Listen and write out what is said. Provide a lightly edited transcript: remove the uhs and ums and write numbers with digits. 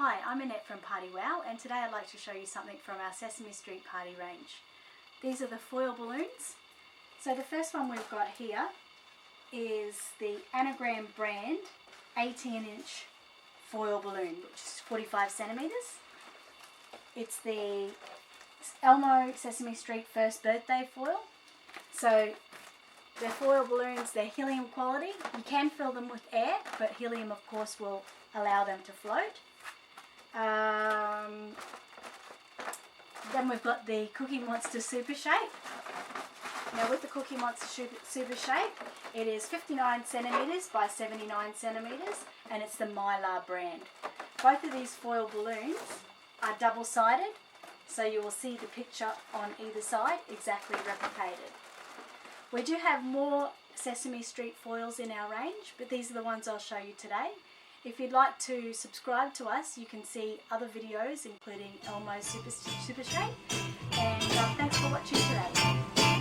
Hi, I'm Annette from PartyWow, and today I'd like to show you something from our Sesame Street party range. These are the foil balloons. So the first one we've got here is the Anagram brand 18-inch foil balloon, which is 45 centimetres. It's the Elmo Sesame Street first birthday foil. So they're foil balloons, they're helium quality. You can fill them with air, but helium of course will allow them to float. Then we've got the Cookie Monster Super Shape. Now with the Cookie Monster Super Shape, it is 59 centimetres by 79 centimetres, and it's the Mylar brand. Both of these foil balloons are double-sided, so you will see the picture on either side exactly replicated. We do have more Sesame Street foils in our range, but these are the ones I'll show you today. If you'd like to subscribe to us, you can see other videos including Elmo's Super Shape. And thanks for watching today.